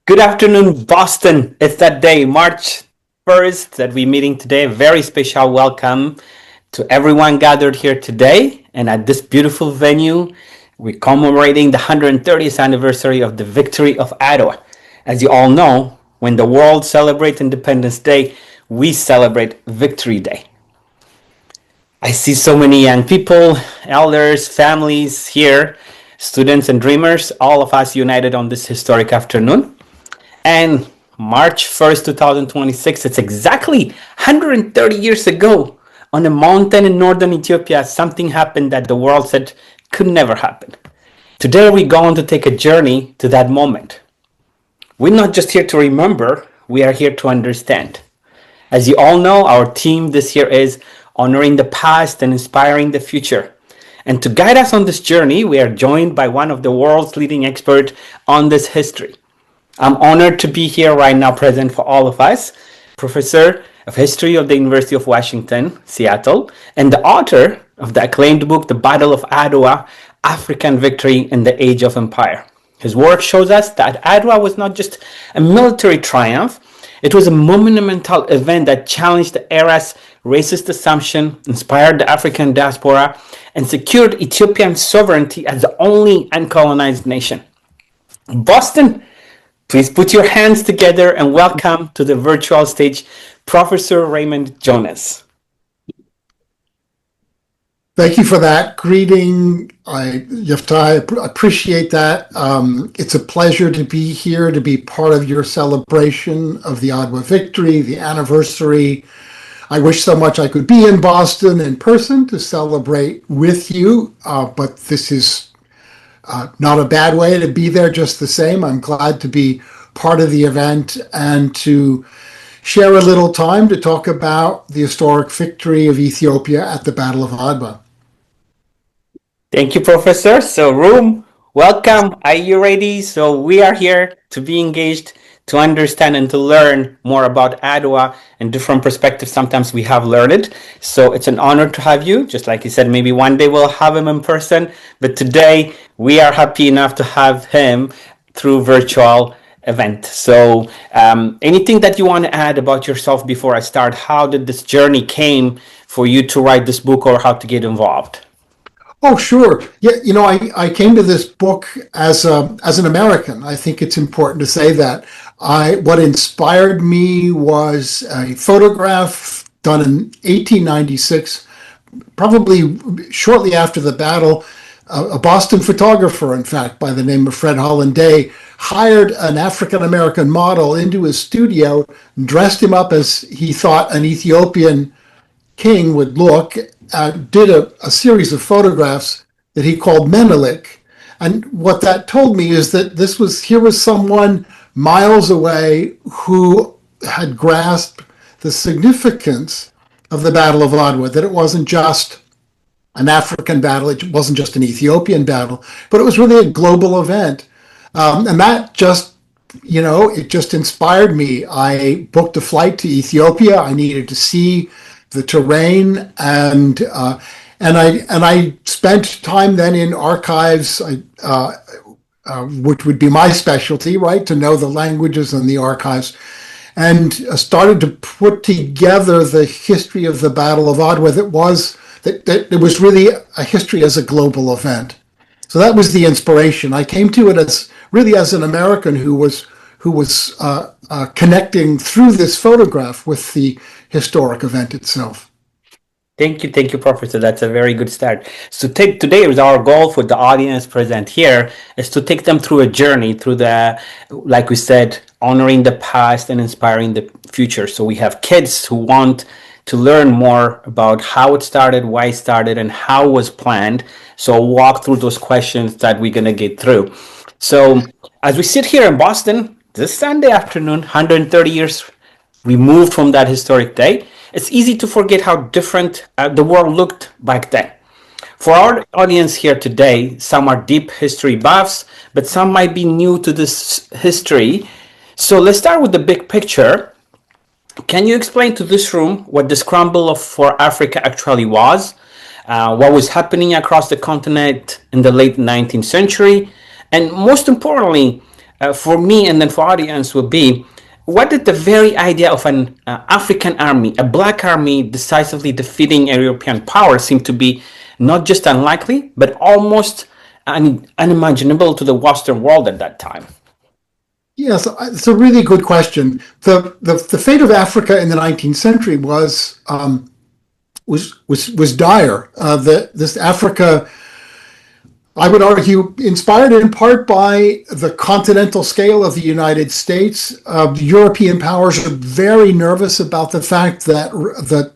Good afternoon, Boston. It's that day, March 1st, that we're meeting today. A very special welcome to everyone gathered here today. And at this beautiful venue, we're commemorating the 130th anniversary of the Victory of Adwa. As you all know, when the world celebrates Independence Day, we celebrate Victory Day. I see so many young people, elders, families here, students and dreamers, all of us united on this historic afternoon. And March 1st, 2026, it's exactly 130 years ago on a mountain in northern Ethiopia, something happened that the world said could never happen. Today, we're going to take a journey to that moment. We're not just here to remember, we are here to understand. As you all know, our theme this year is honoring the past and inspiring the future. And to guide us on this journey, we are joined by one of the world's leading experts on this history. I'm honored to be here right now, present for all of us, Professor of History of the University of Washington, Seattle, and the author of the acclaimed book, The Battle of Adwa, African Victory in the Age of Empire. His work shows us that Adwa was not just a military triumph, it was a monumental event that challenged the era's racist assumption, inspired the African diaspora, and secured Ethiopian sovereignty as the only uncolonized nation. Boston, please put your hands together and welcome to the virtual stage, Professor Raymond Jonas. Thank you for that greeting. I appreciate that. It's a pleasure to be here, to be part of your celebration of the Adwa victory, the anniversary. I wish so much I could be in Boston in person to celebrate with you, but this is not a bad way to be there just the same. I'm glad to be part of the event and to share a little time to talk about the historic victory of Ethiopia at the Battle of Adwa. Thank you, Professor. So, room, welcome. Are you ready? So, we are here to be engaged, to understand and to learn more about Adwa and different perspectives. Sometimes we have learned it. So it's an honor to have you. Just like you said, maybe one day we'll have him in person. But today we are happy enough to have him through virtual event. So anything that you want to add about yourself before I start? How did this journey came for you to write this book or how to get involved? Oh, sure. Yeah, I came to this book as an American. I think it's important to say that. What inspired me was a photograph done in 1896, probably shortly after the battle. A Boston photographer, in fact, by the name of Fred Hollanday, hired an African-American model into his studio, dressed him up as he thought an Ethiopian king would look, did a series of photographs that he called Menelik. And what that told me is that here was someone miles away who had grasped the significance of the Battle of Adwa, that it wasn't just an African battle, it wasn't just an Ethiopian battle, but it was really a global event. And that it just inspired me. I booked a flight to Ethiopia. I needed to see the terrain, and I spent time then in archives, which would be my specialty, right, to know the languages and the archives, and started to put together the history of the Battle of Adwa. That it was really a history as a global event. So that was the inspiration. I came to it as an American who was connecting through this photograph with the historic event itself. Thank you, Professor. That's a very good start. So today is our goal for the audience present here is to take them through a journey through like we said, honoring the past and inspiring the future. So we have kids who want to learn more about how it started, why it started, and how it was planned. So I'll walk through those questions that we're going to get through. So as we sit here in Boston, this Sunday afternoon, 130 years removed from that historic day, it's easy to forget how different the world looked back then. For our audience here today, some are deep history buffs, but some might be new to this history. So let's start with the big picture. Can you explain to this room what the scramble for Africa actually was? What was happening across the continent in the late 19th century? And most importantly, for me and then for audience would be, what did the very idea of an African army, a black army decisively defeating a European power seem to be not just unlikely, but almost unimaginable to the Western world at that time? Yes, it's a really good question. The fate of Africa in the 19th century was dire. This Africa, I would argue, inspired in part by the continental scale of the United States. European powers are very nervous about the fact that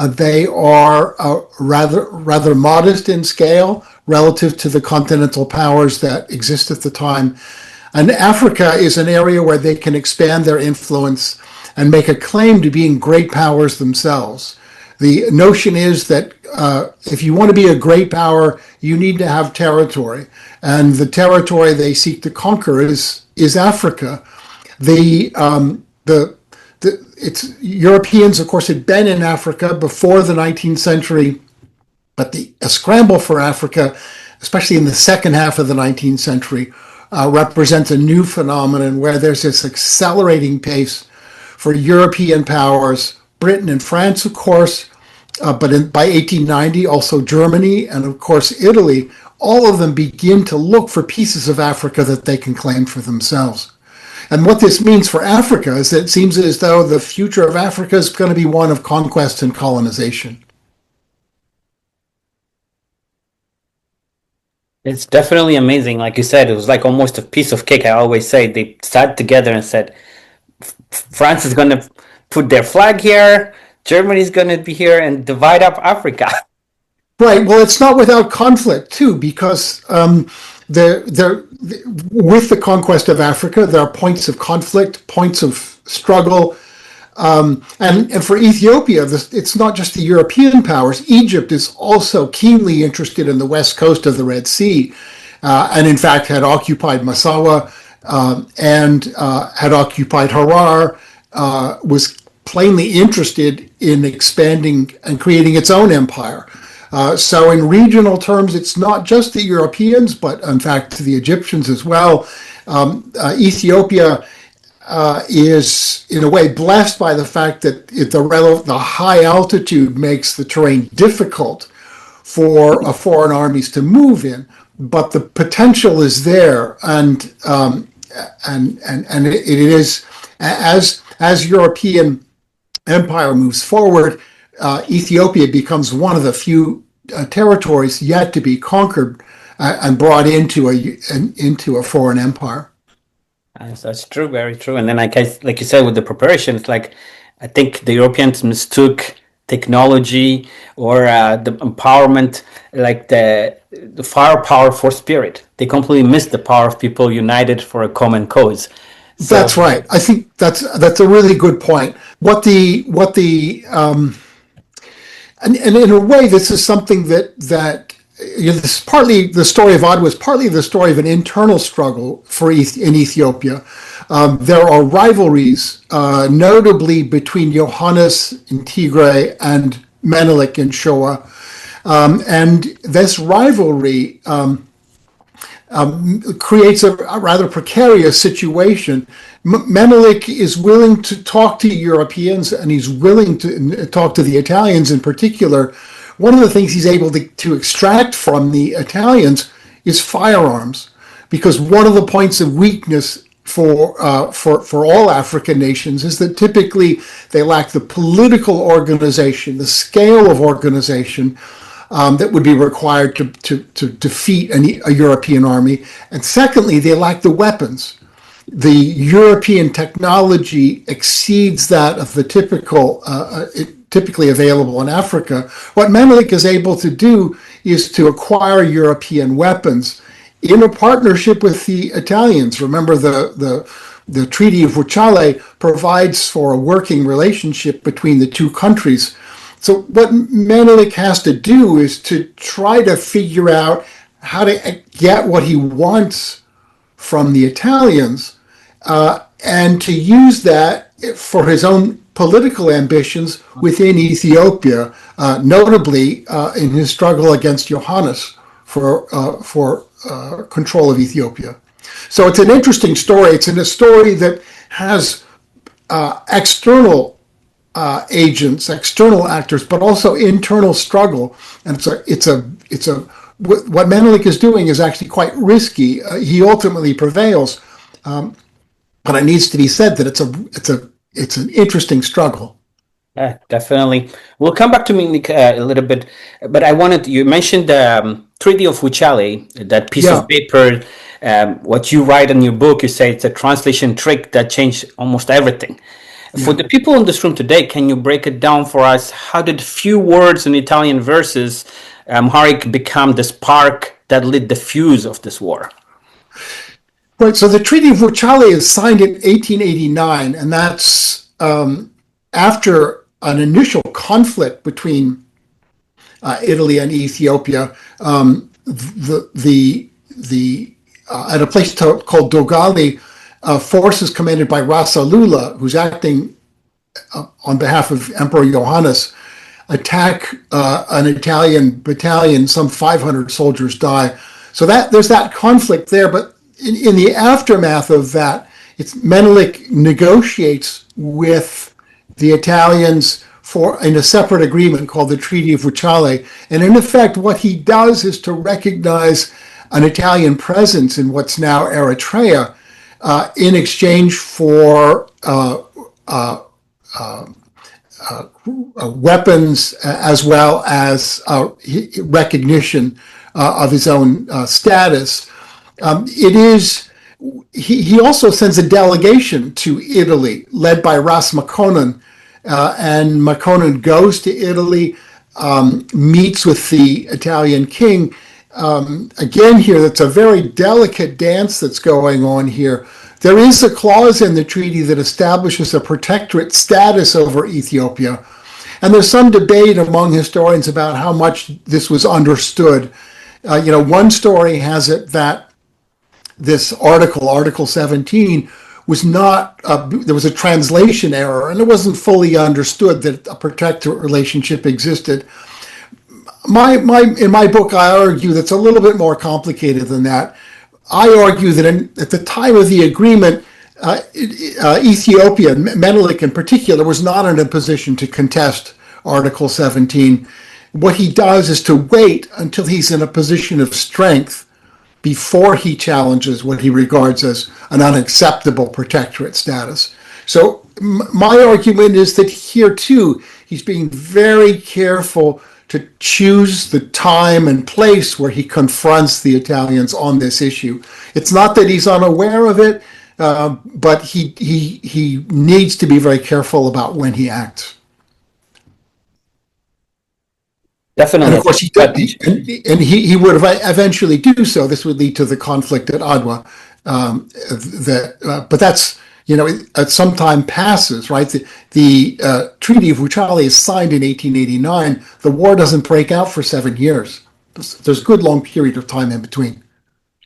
they are rather modest in scale relative to the continental powers that exist at the time. And Africa is an area where they can expand their influence and make a claim to being great powers themselves. The notion is that if you want to be a great power, you need to have territory. And the territory they seek to conquer is Africa. Europeans, of course, had been in Africa before the 19th century, but a scramble for Africa, especially in the second half of the 19th century, represents a new phenomenon where there's this accelerating pace for European powers, Britain and France, of course, but by 1890, also Germany and, of course, Italy, all of them begin to look for pieces of Africa that they can claim for themselves. And what this means for Africa is that it seems as though the future of Africa is going to be one of conquest and colonization. It's definitely amazing. Like you said, it was like almost a piece of cake. I always say they sat together and said, France is going to put their flag here, Germany's going to be here, and divide up Africa. Right. Well, it's not without conflict, too, because with the conquest of Africa, there are points of conflict, points of struggle. And for Ethiopia, it's not just the European powers. Egypt is also keenly interested in the west coast of the Red Sea, and in fact had occupied Massawa and had occupied Harar, was plainly interested in expanding and creating its own empire. So in regional terms, it's not just the Europeans, but in fact the Egyptians as well. Ethiopia is in a way blessed by the fact that the high altitude makes the terrain difficult for foreign armies to move in, but the potential is there, and it is as European empire moves forward, Ethiopia becomes one of the few territories yet to be conquered and brought into a foreign empire. That's true, very true. And then, like you said, with the preparation, it's like I think the Europeans mistook technology or the empowerment, like the firepower for spirit. They completely missed the power of people united for a common cause. So, that's right. I think that's a really good point. And in a way, this is something that this is partly the story of Adwa is partly the story of an internal struggle in Ethiopia. There are rivalries, notably between Johannes in Tigray and Menelik in Shoa, and this rivalry creates a rather precarious situation. Menelik is willing to talk to Europeans, and he's willing to talk to the Italians in particular. One of the things he's able to extract from the Italians is firearms, because one of the points of weakness for all African nations is that typically they lack the political organization, the scale of organization that would be required to defeat a European army. And secondly, they lack the weapons. The European technology exceeds that of the typically available in Africa. What Menelik is able to do is to acquire European weapons in a partnership with the Italians. Remember, the Treaty of Wuchale provides for a working relationship between the two countries. So what Menelik has to do is to try to figure out how to get what he wants from the Italians, and to use that for his own political ambitions within Ethiopia, notably in his struggle against Johannes for control of Ethiopia. So it's an interesting story. It's in a story that has external agents, external actors, but also internal struggle. And what Menelik is doing is actually quite risky. He ultimately prevails, but it needs to be said that it's an interesting struggle. Yeah, definitely. We'll come back to Munich a little bit, but you mentioned the Treaty of Wuchale, that piece Yeah. of paper. What you write in your book, you say it's a translation trick that changed almost everything. For the people in this room today, can you break it down for us? How did few words in Italian verses Amharic become the spark that lit the fuse of this war? Right. So the Treaty of Wuchale is signed in 1889, and that's after an initial conflict between Italy and Ethiopia. At a place called Dogali, forces commanded by Ras Alula, who's acting on behalf of Emperor Johannes, attack an Italian battalion. Some 500 soldiers die. So there's that conflict there. But in the aftermath of that, Menelik negotiates with the Italians in a separate agreement called the Treaty of Wuchale. And in effect, what he does is to recognize an Italian presence in what's now Eritrea in exchange for weapons as well as recognition of his own status. He also sends a delegation to Italy led by Ras Makonnen, and Makonnen goes to Italy, meets with the Italian king. Again, here, that's a very delicate dance that's going on here. There is a clause in the treaty that establishes a protectorate status over Ethiopia. And there's some debate among historians about how much this was understood. One story has it that this Article 17, was not, there was a translation error, and it wasn't fully understood that a protectorate relationship existed. In my book, I argue that's a little bit more complicated than that. I argue that at the time of the agreement, Ethiopia, Menelik in particular, was not in a position to contest Article 17. What he does is to wait until he's in a position of strength before he challenges what he regards as an unacceptable protectorate status. So my argument is that here too, he's being very careful to choose the time and place where he confronts the Italians on this issue. It's not that he's unaware of it, but he needs to be very careful about when he acts. Definitely. And of course, he would eventually do so. This would lead to the conflict at Adwa. But that's, some time passes, right? The Treaty of Wuchale is signed in 1889. The war doesn't break out for 7 years. There's a good long period of time in between.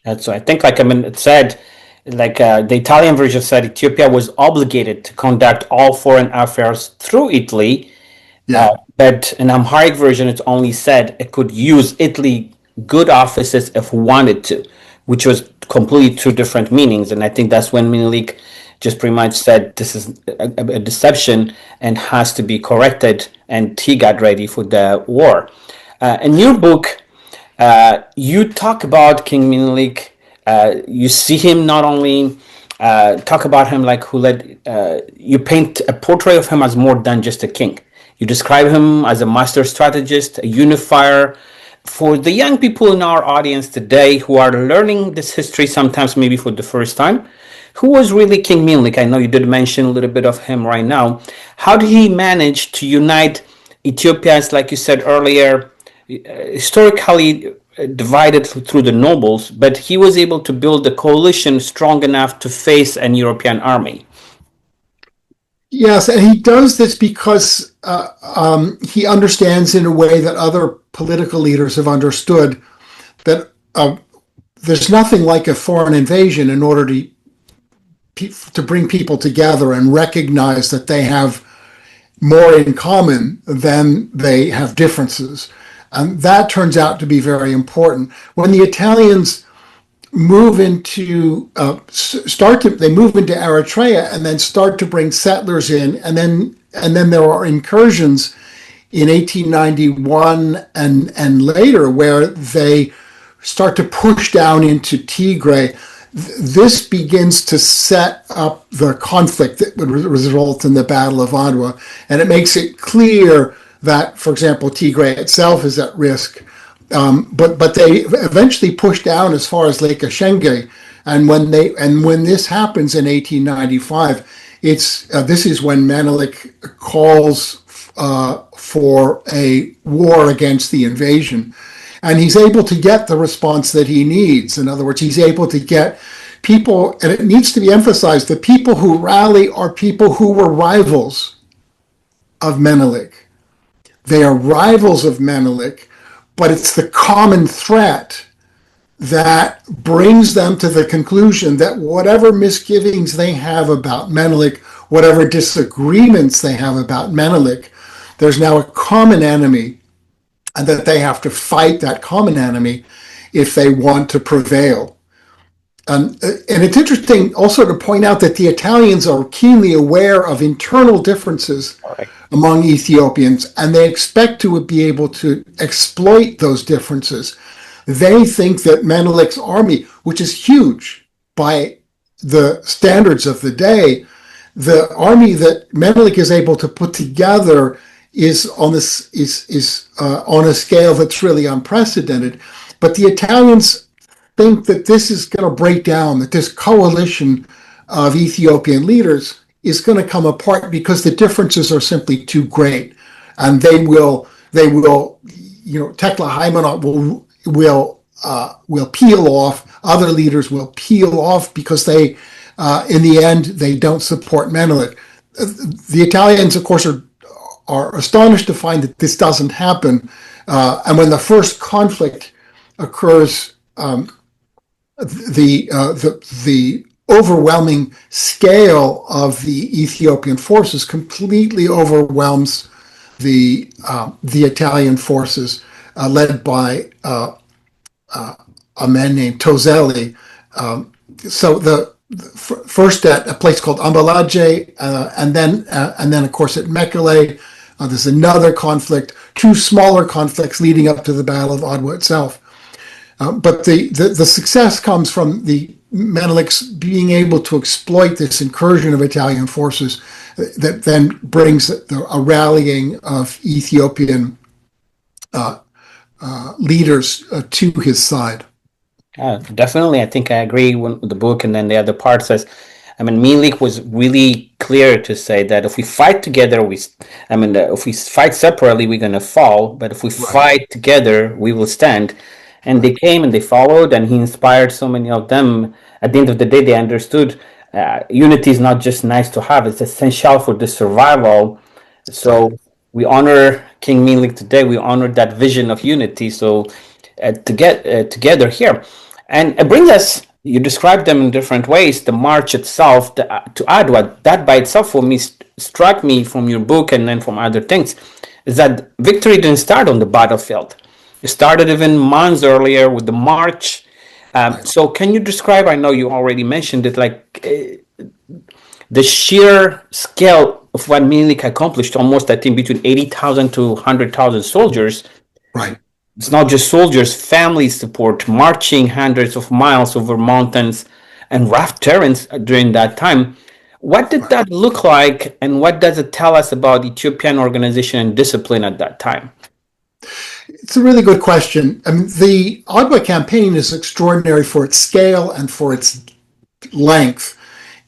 That's right. I think, it said, the Italian version said Ethiopia was obligated to conduct all foreign affairs through Italy. Yeah. But in Amharic version, it only said it could use Italy good offices if wanted to, which was completely two different meanings. And I think that's when Menelik just pretty much said this is a deception and has to be corrected, and he got ready for the war. In your book, you talk about King Menelik. You see him not only talk about him like who led. You paint a portrait of him as more than just a king. You describe him as a master strategist, a unifier. For the young people in our audience today who are learning this history, sometimes maybe for the first time, who was really King Menelik? I know you did mention a little bit of him right now. How did he manage to unite Ethiopia, as like you said earlier, historically divided through the nobles, but he was able to build a coalition strong enough to face an European army? Yes, and he does this because he understands in a way that other political leaders have understood that there's nothing like a foreign invasion in order to bring people together and recognize that they have more in common than they have differences. And that turns out to be very important. When the Italians move into they move into Eritrea and then start to bring settlers in, and then there are incursions in 1891 and later where they start to push down into Tigray. This begins to set up the conflict that would result in the Battle of Adwa, and it makes it clear that, for example, Tigray itself is at risk. But they eventually push down as far as Lake Ashenge, and when this happens in 1895, this is when Menelik calls for a war against the invasion. And he's able to get the response that he needs. In other words, he's able to get people, and it needs to be emphasized, the people who rally are people who were rivals of Menelik. They are rivals of Menelik, but it's the common threat that brings them to the conclusion that whatever misgivings they have about Menelik, whatever disagreements they have about Menelik, there's now a common enemy, and that they have to fight that common enemy if they want to prevail. And it's interesting also to point out that the Italians are keenly aware of internal differences among Ethiopians, and they expect to be able to exploit those differences. They think that Menelik's army, which is huge by the standards of the day, the army that Menelik is able to put together is on a scale that's really unprecedented. But the Italians think that this is going to break down, that this coalition of Ethiopian leaders is going to come apart because the differences are simply too great, and they will, Tekle Haymanot will peel off. Other leaders will peel off because they, in the end, they don't support Menelik. The Italians, of course, are astonished to find that this doesn't happen. And when the first conflict occurs, the overwhelming scale of the Ethiopian forces completely overwhelms the Italian forces led by a man named Tozelli. So first at a place called Ambalaje, and then of course at Mekele, there's another conflict, two smaller conflicts leading up to the Battle of Adwa itself. But the success comes from the Menelik's being able to exploit this incursion of Italian forces that then brings a rallying of Ethiopian leaders to his side. Definitely, I think I agree with the book, and then the other part says, Menelik was really clear to say that if we fight together, if we fight separately, we're going to fall, but if we fight together, we will stand. And they came and they followed, and he inspired so many of them. At the end of the day, they understood unity is not just nice to have, it's essential for the survival. So we honor King Menelik today, we honor that vision of unity. So to get together here. And it brings us, you described them in different ways, the march itself to Adwa, that by itself for me struck me from your book and then from other things, is that victory didn't start on the battlefield. It started even months earlier with the march. So can you describe, I know you already mentioned it, like the sheer scale of what Menelik accomplished, almost I think between 80,000 to 100,000 soldiers. Right. It's not just soldiers, family support, marching hundreds of miles over mountains and rough terrains during that time. What did that look like, and what does it tell us about Ethiopian organization and discipline at that time? It's a really good question. The Adwa campaign is extraordinary for its scale and for its length.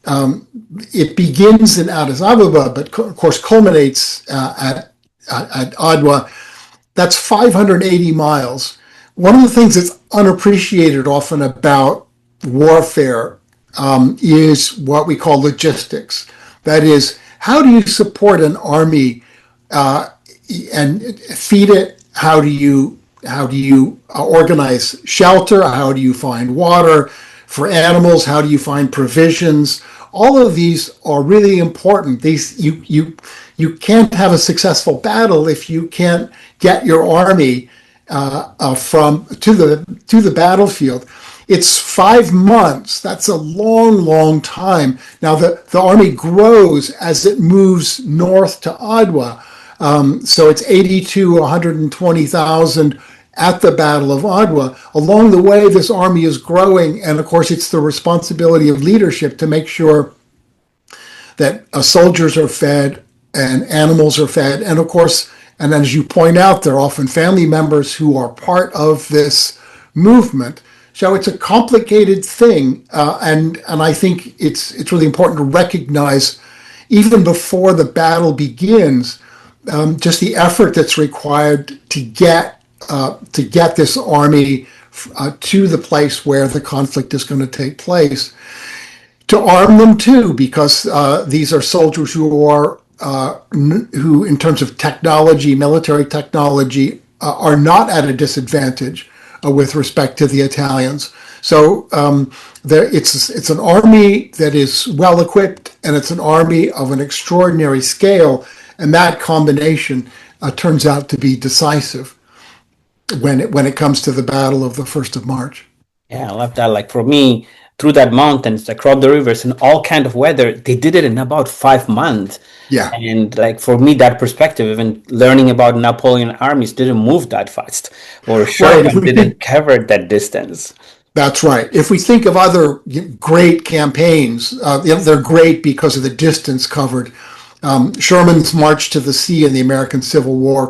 It begins in Addis Ababa, but of course culminates at Adwa. That's 580 miles. One of the things that's unappreciated often about warfare is what we call logistics. That is, how do you support an army and feed it? How do you organize shelter? How do you find water for animals? How do you find provisions? All of these are really important. You can't have a successful battle if you can't get your army to the battlefield. it's 5 months. That's a long, long time. Now, the army grows as it moves north to Adwa. So it's 80 to 120,000 at the Battle of Adwa. Along the way, this army is growing. And of course, it's the responsibility of leadership to make sure that soldiers are fed and animals are fed. And of course, and as you point out, they're often family members who are part of this movement. So it's a complicated thing, and I think it's really important to recognize, even before the battle begins, just the effort that's required to get this army to the place where the conflict is going to take place. To arm them too, because these are soldiers who are who, in terms of technology, military technology, are not at a disadvantage with respect to the Italians. So it's an army that is well equipped, and it's an army of an extraordinary scale, and that combination turns out to be decisive when it comes to the Battle of the 1st of March. Yeah, I love that. Like for me, through that mountains, across the rivers, and all kind of weather, they did it in about 5 months. Yeah. And like for me, that perspective, even learning about Napoleon armies didn't move that fast, or Sherman didn't cover that distance. That's right. If we think of other great campaigns, they're great because of the distance covered. Sherman's march to the sea in the American Civil War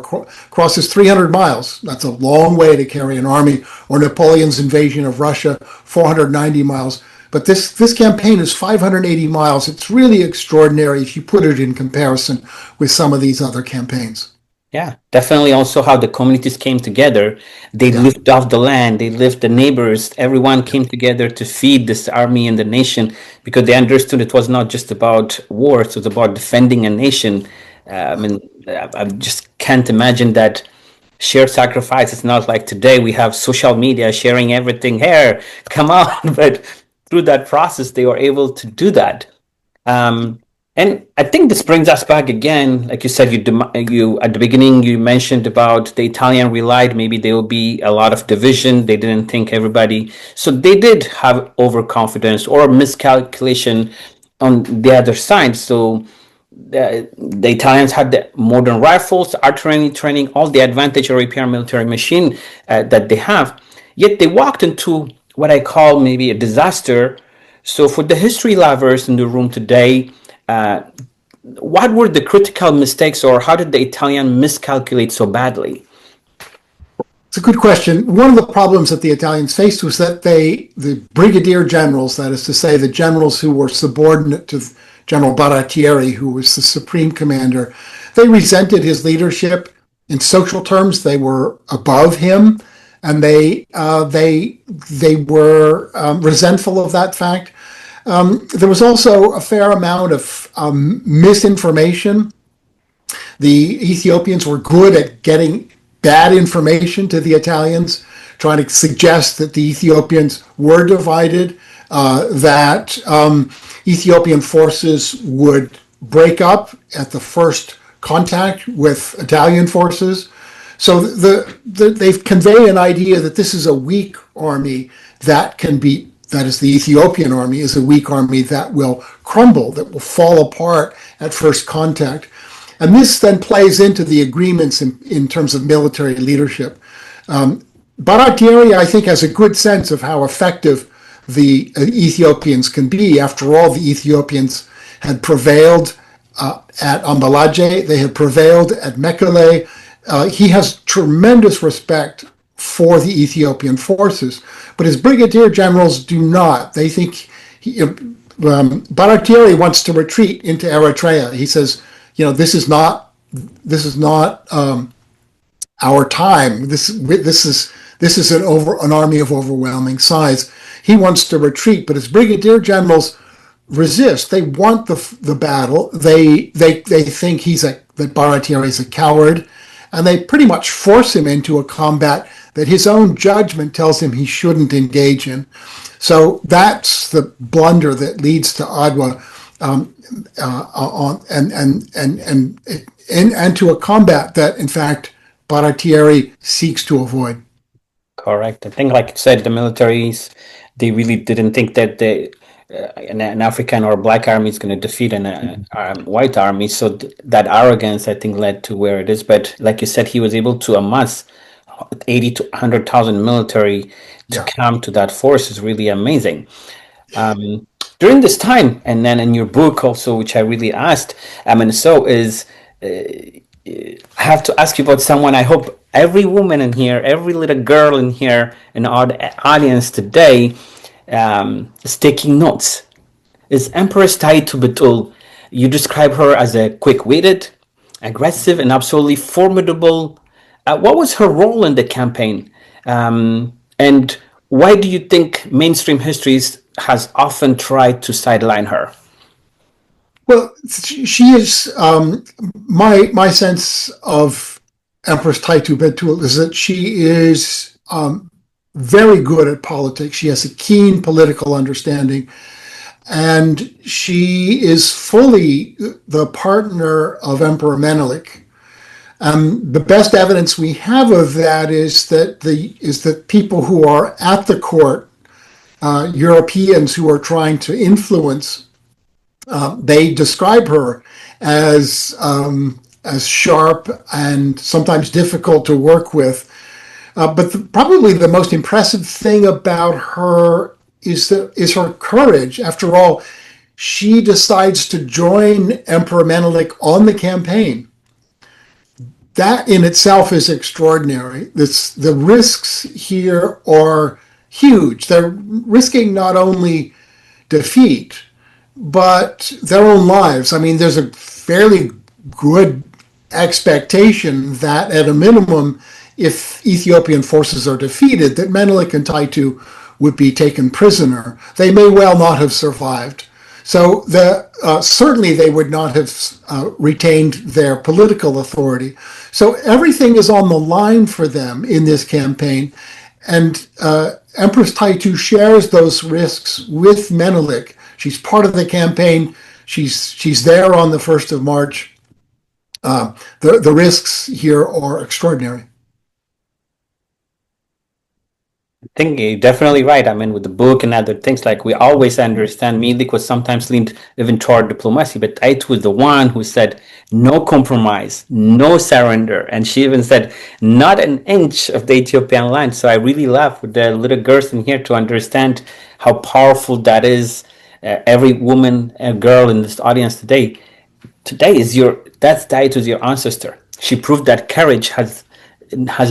crosses 300 miles. That's a long way to carry an army. Or Napoleon's invasion of Russia, 490 miles. But this campaign is 580 miles. It's really extraordinary if you put it in comparison with some of these other campaigns. Yeah, definitely also how the communities came together. They lived off the land, they lived the neighbors, everyone came together to feed this army and the nation, because they understood it was not just about war, it was about defending a nation. I just can't imagine that shared sacrifice. It's not like today we have social media sharing everything here, come on, but through that process, they were able to do that. And I think this brings us back again. Like you said, you at the beginning you mentioned about the Italian relied maybe there will be a lot of division. They didn't think everybody, so they did have overconfidence or miscalculation on the other side. So the Italians had the modern rifles, artillery training, all the advantage of European military machine that they have. Yet they walked into what I call maybe a disaster. So for the history lovers in the room today, what were the critical mistakes, or how did the Italian miscalculate so badly? It's a good question. One of the problems that the Italians faced was that the brigadier generals, that is to say, the generals who were subordinate to General Baratieri, who was the supreme commander, they resented his leadership. In social terms, they were above him, and they were resentful of that fact. There was also a fair amount of misinformation. The Ethiopians were good at getting bad information to the Italians, trying to suggest that the Ethiopians were divided, that Ethiopian forces would break up at the first contact with Italian forces. So they've conveyed an idea that this is a weak army that can be, that is, the Ethiopian army is a weak army that will crumble, that will fall apart at first contact. And this then plays into the agreements in terms of military leadership. Baratieri, I think, has a good sense of how effective the Ethiopians can be. After all, the Ethiopians had prevailed at Ambalaje, they had prevailed at Mekele. He has tremendous respect for the Ethiopian forces, but his brigadier generals do not. They think Baratieri wants to retreat into Eritrea. He says, this is not our time. This is an army of overwhelming size. He wants to retreat, but his brigadier generals resist. They want the battle. They think that Baratieri is a coward, and they pretty much force him into a combat that his own judgment tells him he shouldn't engage in. So that's the blunder that leads to Adwa, and to a combat that, in fact, Baratieri seeks to avoid. Correct. I think, like you said, the militaries they really didn't think that an African or black army is going to defeat an white army. So that arrogance, I think, led to where it is. But like you said, he was able to amass 80 to 100,000 military to Yeah. come to that force is really amazing. During this time, and then in your book also, which I really asked, so is I have to ask you about someone I hope every woman in here, every little girl in here, in our audience today is taking notes. Is Empress Taitu Betul. You describe her as a quick-witted, aggressive, and absolutely formidable. What was her role in the campaign? And why do you think mainstream histories has often tried to sideline her? Well, she is my sense of Empress Taitu Betul is that she is very good at politics. She has a keen political understanding, and she is fully the partner of Emperor Menelik. The best evidence we have of that is that people who are at the court, Europeans who are trying to influence, they describe her as sharp and sometimes difficult to work with. But probably the most impressive thing about her is her courage. After all, she decides to join Emperor Menelik on the campaign. That in itself is extraordinary. The risks here are huge. They're risking not only defeat, but their own lives. I mean, there's a fairly good expectation that at a minimum, if Ethiopian forces are defeated, that Menelik and Taitu would be taken prisoner. They may well not have survived. So certainly they would not have retained their political authority. So everything is on the line for them in this campaign. And Empress Taitu shares those risks with Menelik. She's part of the campaign. She's there on the 1st of March. The risks here are extraordinary. I think you're definitely right. I mean, with the book and other things, like we always understand, Milik was sometimes leaned even toward diplomacy, but Ait was the one who said, no compromise, no surrender. And she even said, not an inch of the Ethiopian line. So I really love with the little girls in here to understand how powerful that is. Every woman and girl in this audience today is that's Ait was your ancestor. She proved that courage has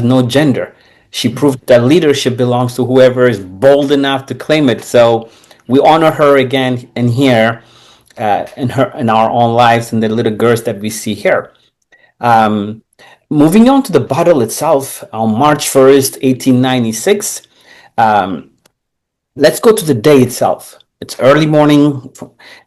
no gender. She proved that leadership belongs to whoever is bold enough to claim it. So we honor her again in here, in our own lives, and the little girls that we see here. Moving on to the battle itself, on March 1st, 1896. Let's go to the day itself. It's early morning,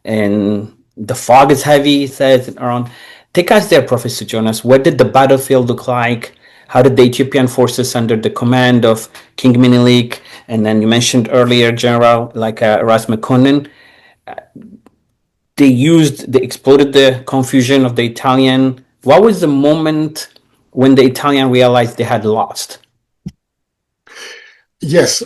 and the fog is heavy. It says around. Take us there, Professor Jonas. What did the battlefield look like? How did the Ethiopian forces under the command of King Menelik, and then you mentioned earlier General like Ras Mekonnen, they exploited the confusion of the Italian. What was the moment when the Italian realized they had lost? Yes.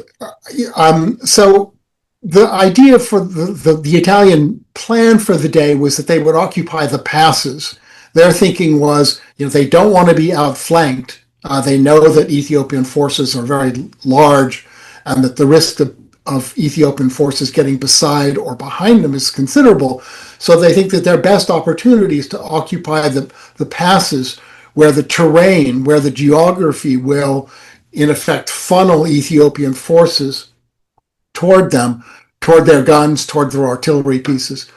So the idea for the Italian plan for the day was that they would occupy the passes. Their thinking was, they don't want to be outflanked. They know that Ethiopian forces are very large and that the risk of Ethiopian forces getting beside or behind them is considerable. So they think that their best opportunity is to occupy the passes where the terrain, where the geography will, in effect, funnel Ethiopian forces toward them, toward their guns, toward their artillery pieces.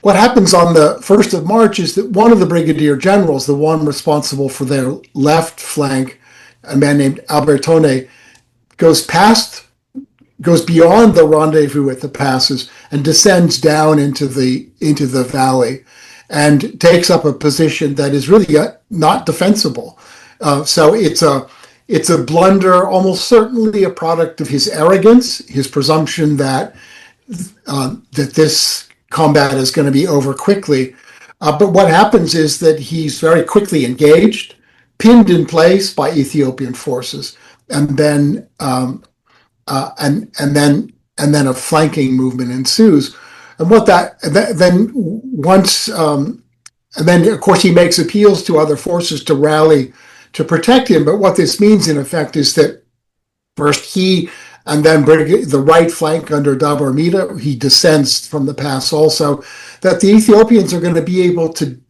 What happens on the 1st of March is that one of the brigadier generals, the one responsible for their left flank, a man named Albertone, goes beyond the rendezvous at the passes and descends down into the valley and takes up a position that is really not defensible. So it's a blunder, almost certainly a product of his arrogance, his presumption that this combat is going to be over quickly. But what happens is that he's very quickly engaged, pinned in place by Ethiopian forces, and then and then a flanking movement ensues. And then once, and then of course he makes appeals to other forces to rally to protect him. But what this means in effect is that first he and then the right flank under Dabarmida, he descends from the pass also, that the Ethiopians are going to be able to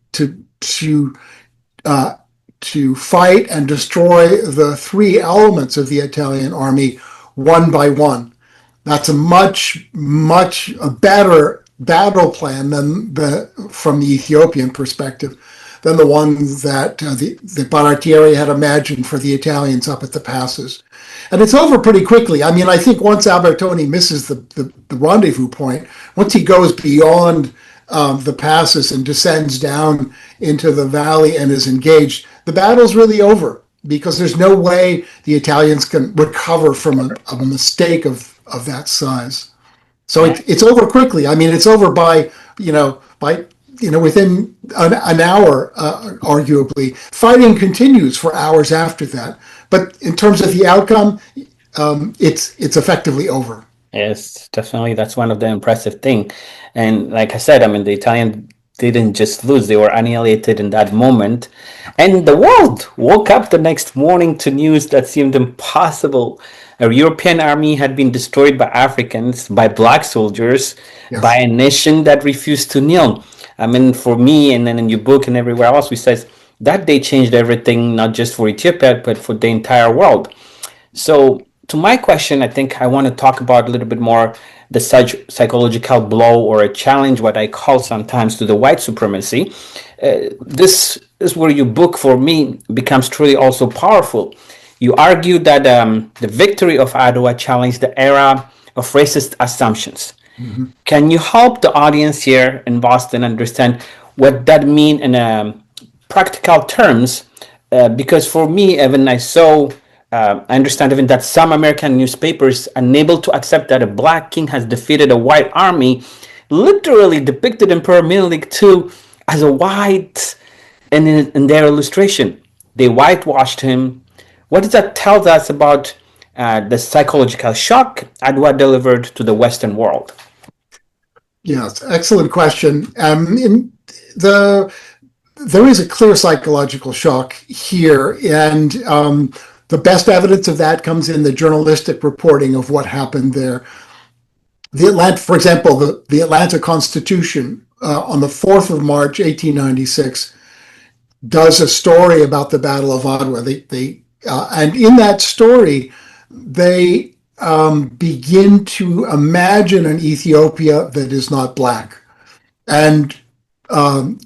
fight and destroy the three elements of the Italian army one by one. That's a much better battle plan from the Ethiopian perspective than the one that the Baratieri had imagined for the Italians up at the passes. And it's over pretty quickly. I mean, I think once Albertoni misses the rendezvous point, once he goes beyond the passes and descends down into the valley and is engaged, the battle's really over, because there's no way the Italians can recover from a mistake of that size. So it's over quickly. I mean, it's over by within an hour, arguably. Fighting continues for hours after that. But in terms of the outcome, it's effectively over. Yes, definitely. That's one of the impressive thing. And like I said, I mean, the Italian didn't just lose, they were annihilated in that moment. And the world woke up the next morning to news that seemed impossible. A European army had been destroyed by Africans, by black soldiers, by Yes. a nation that refused to kneel. I mean, for me, and then in your book and everywhere else, we says that day changed everything, not just for Ethiopia, but for the entire world. So, to my question, I think I want to talk about a little bit more the psychological blow or a challenge, what I call sometimes to the white supremacy. This is where your book, for me, becomes truly also powerful. You argue that the victory of Adwa challenged the era of racist assumptions. Mm-hmm. Can you help the audience here in Boston understand what that means in practical terms? Because for me, even I understand even that some American newspapers, unable to accept that a black king has defeated a white army, literally depicted Emperor Menelik II as a white in their illustration. They whitewashed him. What does that tell us about the psychological shock Adwa delivered to the Western world? Yes, excellent question. There is a clear psychological shock here, and the best evidence of that comes in the journalistic reporting of what happened there. For example, the Atlanta Constitution on the 4th of March, 1896, does a story about the Battle of Adwa. And in that story, they begin to imagine an Ethiopia that is not black, and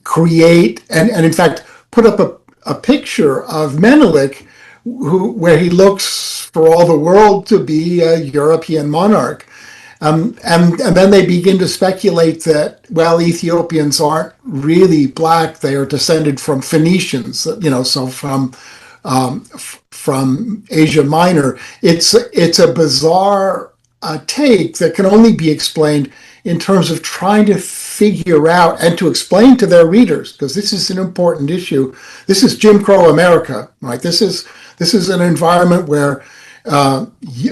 create and in fact put up a picture of Menelik, where he looks for all the world to be a European monarch. And then they begin to speculate that, well, Ethiopians aren't really black; they are descended from Phoenicians, so from Asia Minor. It's a bizarre take that can only be explained in terms of trying to figure out and to explain to their readers, because this is an important issue. This is Jim Crow America, right? This is an environment where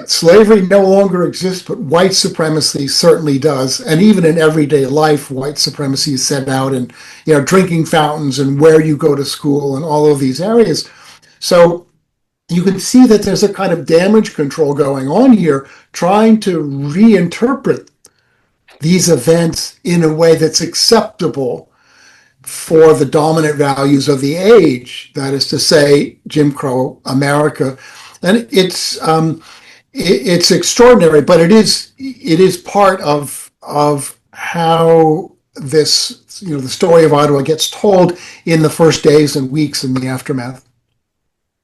slavery no longer exists, but white supremacy certainly does. And even in everyday life, white supremacy is set out in, drinking fountains and where you go to school and all of these areas. So you can see that there's a kind of damage control going on here, trying to reinterpret these events in a way that's acceptable for the dominant values of the age, that is to say, Jim Crow America. And it's extraordinary, but it is part of how this, the story of Ottawa gets told in the first days and weeks in the aftermath.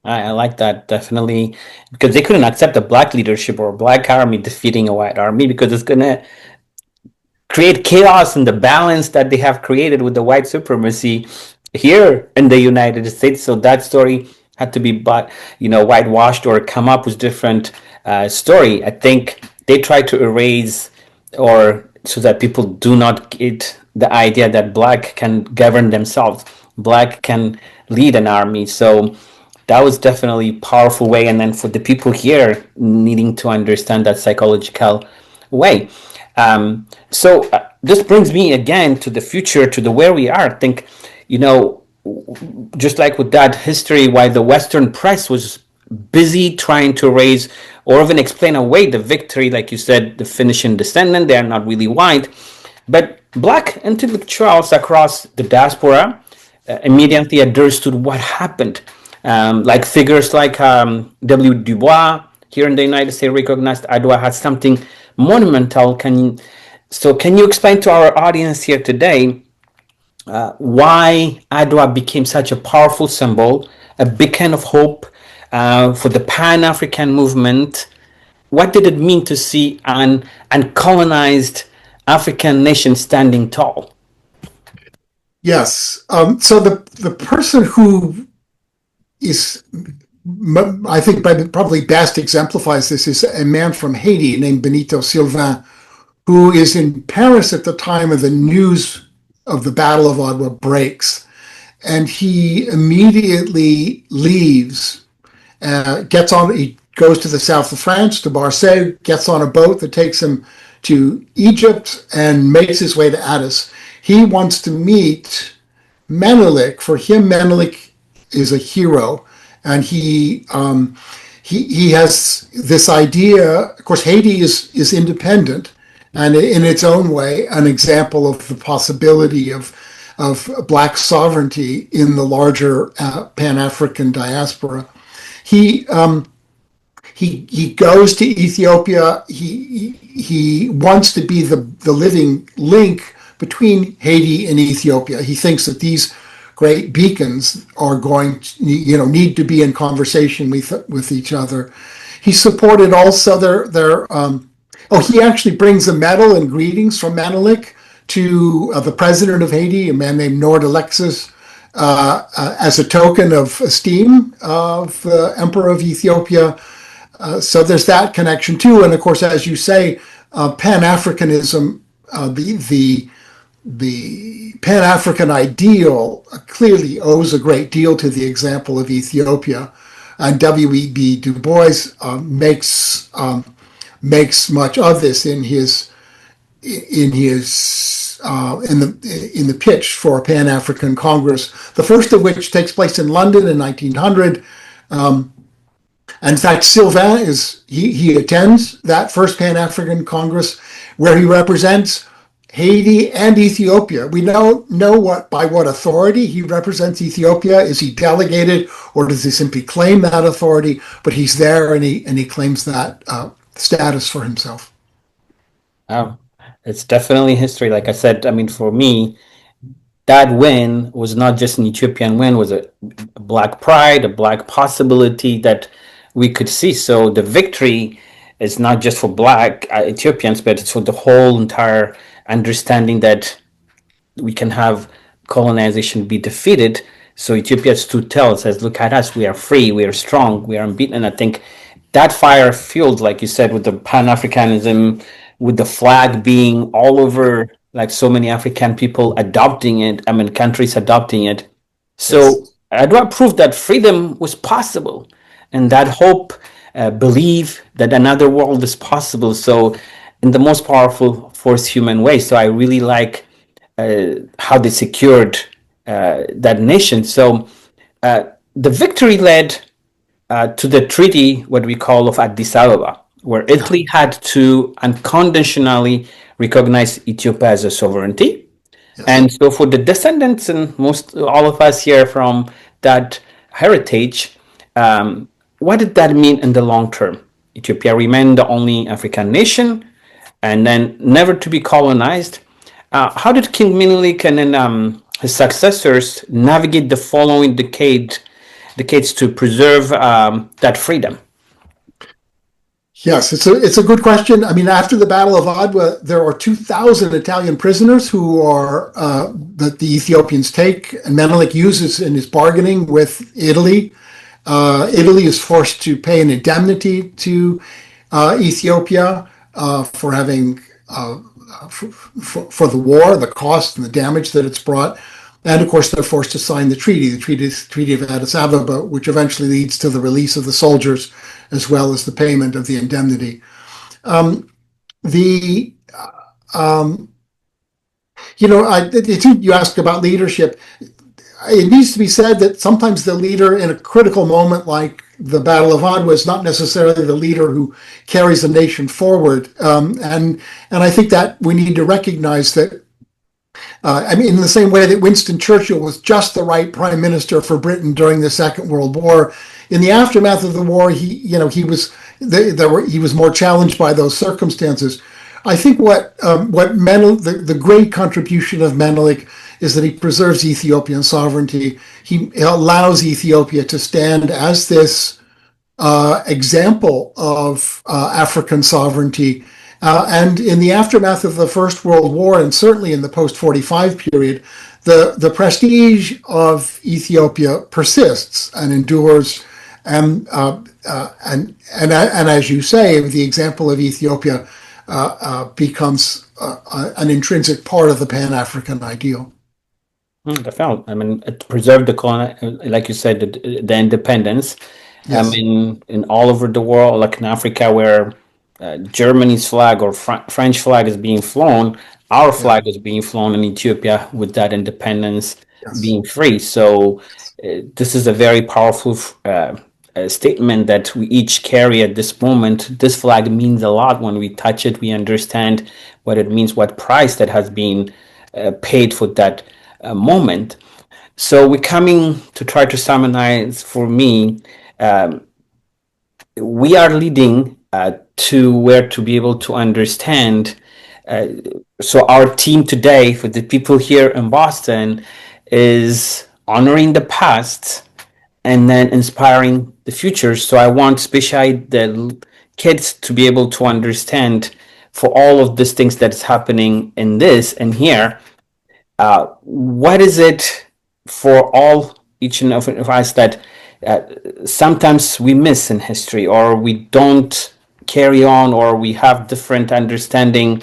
I like that, definitely, because they couldn't accept a black leadership or a black army defeating a white army, because it's going to create chaos in the balance that they have created with the white supremacy here in the United States. So that story had to be whitewashed or come up with different story. I think they try to erase, or so that people do not get the idea that black can govern themselves, black can lead an army. So that was definitely a powerful way. And then for the people here needing to understand that psychological way. This brings me again to the future, to the where we are. I think, you know, just like with that history, why the Western press was busy trying to raise or even explain away the victory, like you said, the Phoenician descendant, they are not really white. But black intellectuals across the diaspora immediately understood what happened. Like figures like W. Du Bois here in the United States recognized Adwa had something monumental. Can you explain to our audience here today why Adwa became such a powerful symbol, a beacon of hope for the Pan-African movement? What did it mean to see an uncolonized African nation standing tall? Yes. So the person who is, I think, probably best exemplifies this is a man from Haiti named Benito Sylvain, who is in Paris at the time of the news of the Battle of Adwa breaks. And he immediately leaves, he goes to the south of France, to Marseille, gets on a boat that takes him to Egypt and makes his way to Addis. He wants to meet Menelik. For him, Menelik is a hero, and he has this idea. Of course, Haiti is independent, and in its own way, an example of the possibility of black sovereignty in the larger Pan-African diaspora. He goes to Ethiopia. He wants to be the living link between Haiti and Ethiopia. He thinks that these great beacons are going to, need to be in conversation with each other. He supported also he actually brings a medal and greetings from Menelik to the president of Haiti, a man named Nord Alexis, as a token of esteem of the Emperor of Ethiopia. So there's that connection too. And of course, as you say, Pan-Africanism, the Pan-African ideal clearly owes a great deal to the example of Ethiopia. And W.E.B. Du Bois makes much of this in the pitch for a Pan-African Congress, the first of which takes place in London in 1900. In fact, Sylvain he attends that first Pan-African Congress, where he represents Haiti and Ethiopia. We don't know by what authority he represents Ethiopia. Is he delegated, or does he simply claim that authority? But he's there, and he claims that status for himself. Oh, it's definitely history. Like I said, I mean, for me, that win was not just an Ethiopian win, was a black pride, a black possibility that we could see. So the victory is not just for black Ethiopians, but it's for the whole entire understanding that we can have colonization be defeated. So Ethiopia stood tall, says, look at us, we are free, we are strong, we are unbeaten. And I think that fire fueled, like you said, with the Pan-Africanism, with the flag being all over, like so many African people adopting it, I mean, countries adopting it. So yes. Adwa proved that freedom was possible, and that hope, believe that another world is possible. So in the most powerful force human way. So I really like how they secured that nation. So the victory led to the treaty, what we call of Addis Ababa, where Italy had to unconditionally recognize Ethiopia as a sovereignty. Yes. And so for the descendants and all of us here from that heritage, what did that mean in the long term? Ethiopia remained the only African nation and then never to be colonized. How did King Menelik and then his successors navigate the following decades to preserve that freedom? Yes, it's a good question. I mean, after the Battle of Adwa, there are 2,000 Italian prisoners who are that the Ethiopians take, and Menelik uses in his bargaining with Italy. Italy is forced to pay an indemnity to Ethiopia for having for the war, the cost and the damage that it's brought. And of course, they're forced to sign the Treaty of Addis Ababa, which eventually leads to the release of the soldiers, as well as the payment of the indemnity. the um, you asked about leadership. It needs to be said that sometimes the leader in a critical moment like the Battle of Adwa is not necessarily the leader who carries the nation forward. And I think that we need to recognize that. I mean, in the same way that Winston Churchill was just the right prime minister for Britain during the Second World War, in the aftermath of the war, he was more challenged by those circumstances. I think the great contribution of Menelik is that he preserves Ethiopian sovereignty. He allows Ethiopia to stand as this example of African sovereignty. And in the aftermath of the First World War, and certainly in the post-45 period, the prestige of Ethiopia persists and endures. And as you say, the example of Ethiopia becomes an intrinsic part of the Pan-African ideal. Definitely. I mean, it preserved like you said, the independence. I Yes. mean, in all over the world, like in Africa, where Germany's flag or French flag is being flown, our Yeah. flag is being flown in Ethiopia with that independence Yes. being free. So this is a very powerful statement that we each carry at this moment. This flag means a lot. When we touch it, we understand what it means, what price that has been paid for that moment. So we're coming to try to summarize for me. We are leading to where to be able to understand. So our team today, for the people here in Boston, is honoring the past and then inspiring the future. So I want especially the kids to be able to understand for all of these things that's happening in this and here, what is it for all each and every of us that sometimes we miss in history, or we don't carry on, or we have different understanding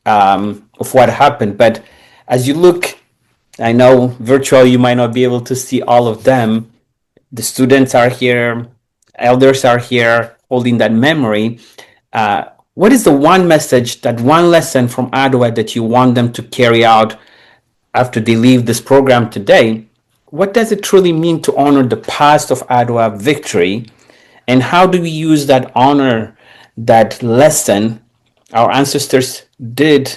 of what happened. But as you look, I know virtual you might not be able to see all of them. The students are here, elders are here holding that memory. What is the one message, that one lesson from Adwa that you want them to carry out after they leave this program today? What does it truly mean to honor the past of Adwa victory? And how do we use that honor, that lesson? Our ancestors did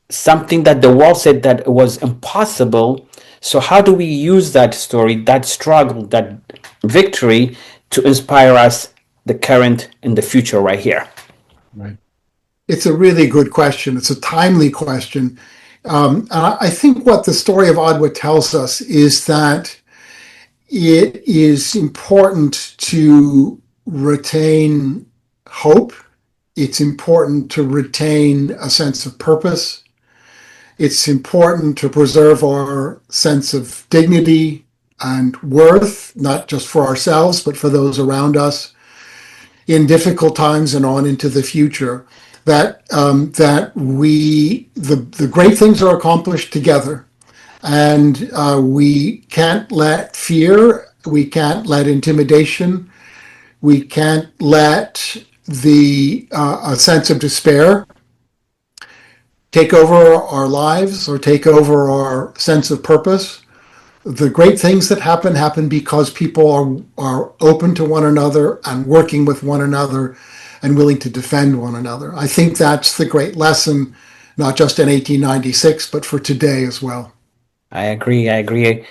something that the world said that it was impossible. So how do we use that story, that struggle, that victory to inspire us, the current and the future right here? Right. It's a really good question. It's a timely question. And I think what the story of Adwa tells us is that it is important to retain hope. It's important to retain a sense of purpose. It's important to preserve our sense of dignity and worth, not just for ourselves, but for those around us in difficult times and on into the future. That the great things are accomplished together, and we can't let fear, we can't let intimidation, we can't let a sense of despair take over our lives or take over our sense of purpose. The great things that happen because people are open to one another and working with one another and willing to defend one another. I think that's the great lesson, not just in 1896, but for today as well. I agree. I agree.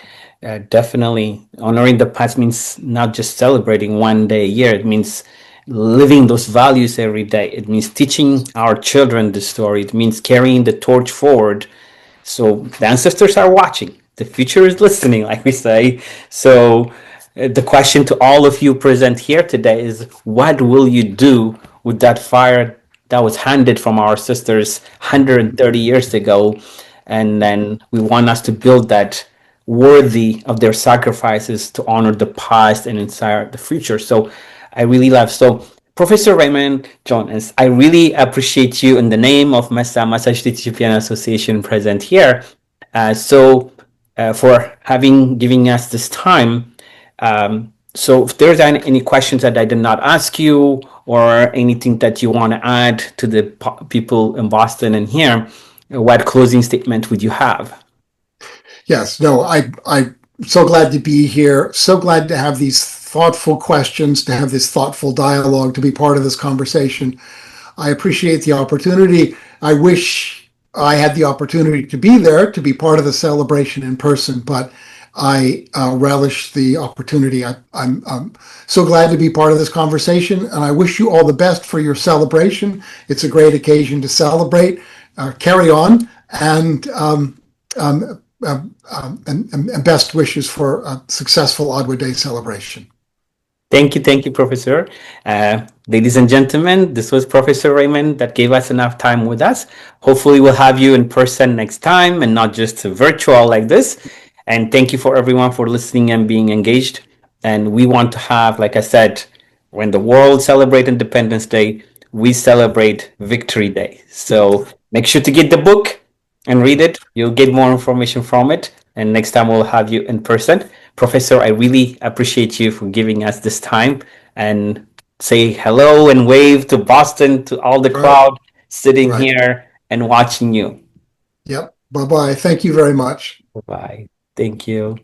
Definitely. Honoring the past means not just celebrating one day a year. It means living those values every day. It means teaching our children the story. It means carrying the torch forward. So the ancestors are watching. The future is listening, like we say. So the question to all of you present here today is, what will you do with that fire that was handed from our sisters 130 years ago? And then we want us to build that worthy of their sacrifices to honor the past and inspire the future. So I really love. So Professor Raymond Jonas, I really appreciate you in the name of MESA, Massachusetts Ethiopian Association, present here. For giving us this time. So if there's any questions that I did not ask you, or anything that you want to add to the people in Boston and here, what closing statement would you have? Yes, no, I'm so glad to be here. So glad to have these thoughtful questions, to have this thoughtful dialogue, to be part of this conversation. I appreciate the opportunity. I wish I had the opportunity to be there, to be part of the celebration in person, but I relish the opportunity. I'm so glad to be part of this conversation, and I wish you all the best for your celebration. It's a great occasion to celebrate. Carry on, and and best wishes for a successful Adwa Day celebration. Thank you, Professor. Ladies and gentlemen, this was Professor Raymond that gave us enough time with us. Hopefully, we'll have you in person next time and not just virtual like this. And thank you for everyone for listening and being engaged. And we want to have, like I said, when the world celebrates Independence Day, we celebrate Victory Day. So make sure to get the book and read it. You'll get more information from it. And next time we'll have you in person. Professor, I really appreciate you for giving us this time and say hello and wave to Boston, to all the crowd sitting here and watching you. Yep. Bye-bye. Thank you very much. Bye. Thank you.